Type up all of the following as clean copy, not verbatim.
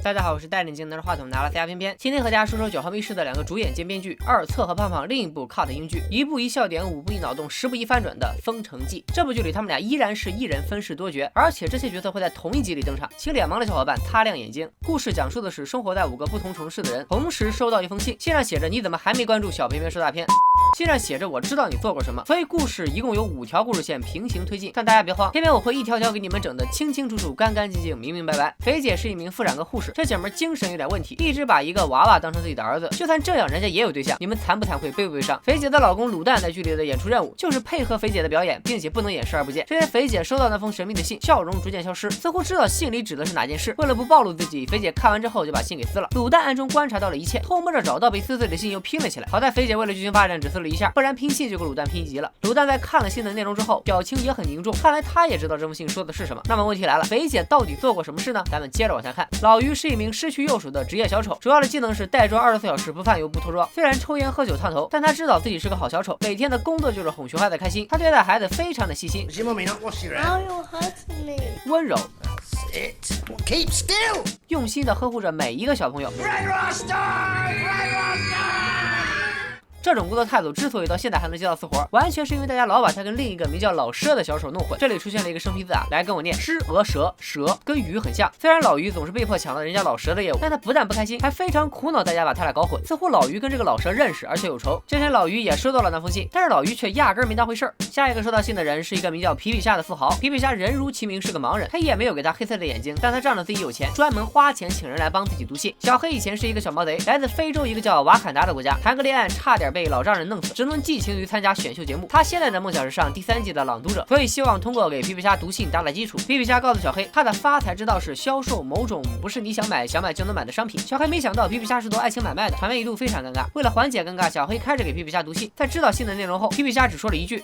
大家好，我是戴眼镜拿着话筒拿了3+偏偏，今天和大家说说9号密室的2个主演兼编剧二策和胖胖另一部 cut 英剧，1部1笑点，5部1脑洞，10部1翻转的《封城记》。这部剧里他们俩依然是一人分饰多角，而且这些角色会在同一集里登场，请脸盲的小伙伴擦亮眼睛。故事讲述的是生活在5个不同城市的人同时收到一封信，信上写着你怎么还没关注小偏偏说大片。信上写着我知道你做过什么，所以故事一共有5条故事线平行推进，但大家别慌，偏偏我会一条条给你们整得清清楚楚、干干净净、明明白白。肥姐是一名妇产科护士，这姐们精神有点问题，一直把一个娃娃当成自己的儿子，就算这样人家也有对象，你们惭不惭愧、悲不悲伤？肥姐的老公卤蛋在剧里的演出任务就是配合肥姐的表演，并且不能演视而不见。这天肥姐收到那封神秘的信，笑容逐渐消失，似乎知道信里指的是哪件事，为了不暴露自己，肥姐看完之后就把信给撕了。卤蛋暗中观察到了一切，偷摸着找到被撕碎的信又拼了起来，好在肥姐为了剧情发展只撕了一下，不然拼信就跟卤蛋拼一集了。卤蛋在看了信的内容之后，表情也很凝重，看来他也知道这封信说的是什么。那么问题来了，肥姐到底做过什么事呢？咱们接着往下看。老于是一名失去右手的职业小丑，主要的技能是带妆24小时不犯油不脱妆。虽然抽烟喝酒烫头，但他知道自己是个好小丑，每天的工作就是哄熊孩子开心。他对待孩子非常的细心，温柔，用心的呵护着每一个小朋友。这种工作态度之所以到现在还能接到私活，完全是因为大家老把他跟另一个名叫老佘的小丑弄混。这里出现了一个生僻字啊，来跟我念：狮、鹅、蛇，蛇跟鱼很像。虽然老于总是被迫抢到人家老佘的业务，但他不但不开心，还非常苦恼大家把他俩搞混。似乎老于跟这个老佘认识，而且有仇。这天老于也收到了那封信，但是老于却压根没当回事儿。下一个收到信的人是一个名叫皮皮虾的富豪。皮皮虾人如其名是个盲人，他也没有给他黑色的眼睛，但他仗着自己有钱，专门花钱请人来帮自己读信。小黑以前是一个小毛贼，来自非洲一个叫瓦坎达的国家，谈个恋爱差点被老丈人弄死，只能寄情于参加选秀节目。他现在的梦想是上第3季的朗读者，所以希望通过给皮皮虾读信打打基础。皮皮虾告诉小黑，他的发财之道是销售某种不是你想买就能买的商品。小黑没想到皮皮虾是做爱情买卖的，场面一度非常尴尬。为了缓解尴尬，小黑开始给皮皮虾读信。在知道信的内容后，皮皮虾只说了一句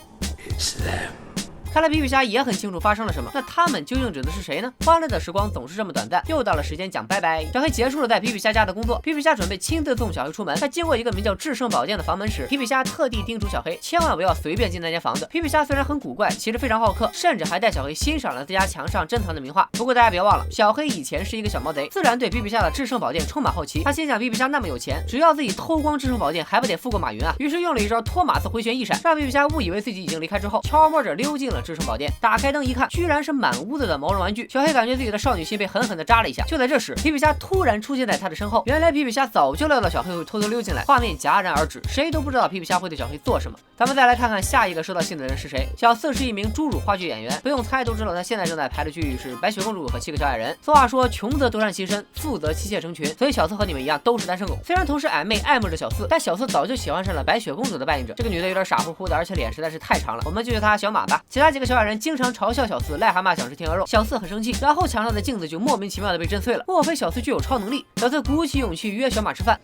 看来皮皮虾也很清楚发生了什么，那他们究竟指的是谁呢？欢乐的时光总是这么短暂，又到了时间讲拜拜。小黑结束了在皮皮虾家的工作，皮皮虾准备亲自送小黑出门。在经过一个名叫至圣宝殿的房门时，皮皮虾特地叮嘱小黑千万不要随便进那间房子。皮皮虾虽然很古怪，其实非常好客，甚至还带小黑欣赏了自家墙上珍藏的名画。不过大家别忘了，小黑以前是一个小毛贼，自然对皮皮虾的至圣宝殿充满好奇。他心想皮皮虾那么有钱，只要自己偷光至圣宝殿还不得富过马云啊？于是用了一招托马斯回旋翼闪，让皮皮虾误以为自己已经离开之后，悄摸着溜进了至圣宝殿。打开灯一看，居然是满屋子的毛绒玩具。小黑感觉自己的少女心被狠狠地扎了一下。就在这时，皮皮虾突然出现在他的身后。原来皮皮虾早就料到小黑会偷偷溜进来，画面戛然而止，谁都不知道皮皮虾会对小黑做什么。咱们再来看看下一个收到信的人是谁。小四是一名侏儒话剧演员，不用猜都知道他现在正在排的剧是《白雪公主和7个小矮人》。俗话说穷则独善其身，富则妻妾成群，所以小四和你们一样都是单身狗。虽然同时暧昧爱慕着小四，但小四早就喜欢上了白雪公主的扮演者。这个女的有点傻乎乎的，而且脸实在是太长了，我们就叫她小马吧。其他几个小矮人经常嘲笑小四癞蛤蟆想吃天鹅肉，小四很生气，然后墙上的镜子就莫名其妙的被震碎了。莫非小四具有超能力？小四鼓起勇气约小马吃饭。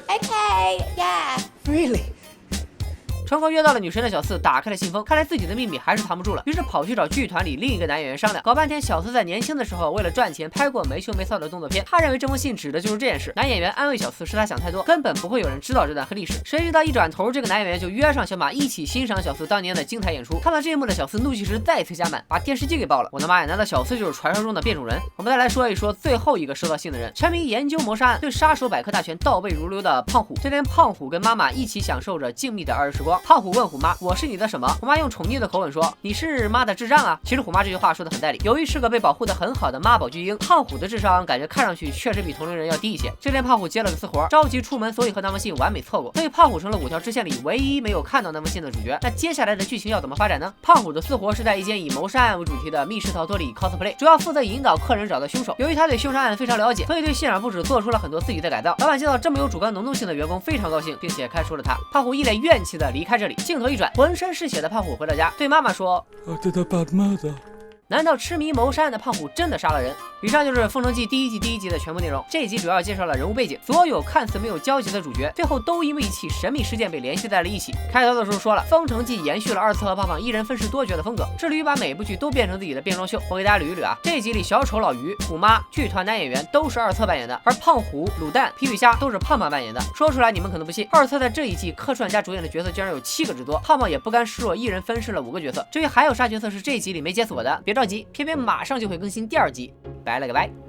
Okay, yeah. Really? 成功约到了女神的小四打开了信封，看来自己的秘密还是藏不住了，于是跑去找剧团里另一个男演员商量。搞半天，小四在年轻的时候为了赚钱拍过没羞没臊的动作片，他认为这封信指的就是这件事。男演员安慰小四是他想太多，根本不会有人知道这段黑历史。谁知道一转头，这个男演员就约上小马一起欣赏小四当年的精彩演出。看到这一幕的小四怒气值再次加满，把电视机给爆了。我的妈呀，难道小四就是传说中的变种人？我们再来说一说最后一个收到信的人，沉迷研究谋杀案、对杀手百科大全倒背如流的胖虎。这天，胖虎跟妈妈一起享受着静谧的2日时光。胖虎问虎妈：“我是你的什么？”虎妈用宠溺的口吻说：“你是妈的智障啊！”其实虎妈这句话说的很在理，由于是个被保护的很好的妈宝巨婴，胖虎的智商感觉看上去确实比同龄人要低一些。这天胖虎接了个私活，着急出门，所以和那封信完美错过，所以胖虎成了5条支线里唯一没有看到那封信的主角。那接下来的剧情要怎么发展呢？胖虎的私活是在一间以谋杀案为主题的密室逃脱里 cosplay， 主要负责引导客人找到凶手。由于他对凶杀案非常了解，所以对现场布置做出了很多自己的改造。老板见到这么有主观能动性的员工非常高兴，并且开除了他。胖虎一脸怨气的离开这里，镜头一转，浑身是血的胖虎回到家，对妈妈说 I did a bad murder. 难道痴迷谋杀案的胖虎真的杀了人？以上就是《封城记》第1季第1集的全部内容。这一集主要介绍了人物背景，所有看似没有交集的主角，最后都因为一起神秘事件被联系在了一起。开头的时候说了，《封城记》延续了二次和胖胖一人分饰多角的风格，致力于把每部剧都变成自己的变装秀。我给大家捋一捋啊，这一集里小丑老于、虎妈、剧团男演员都是二次扮演的，而胖虎、卤蛋、皮皮虾都是胖胖扮演的。说出来你们可能不信，二次在这一季客串加主演的角色居然有7个之多，胖胖也不甘示弱，一人分饰了5个角色。至于还有啥角色是这一集里没解锁的，别着急，偏偏马上就会更新第2集。拜了个拜。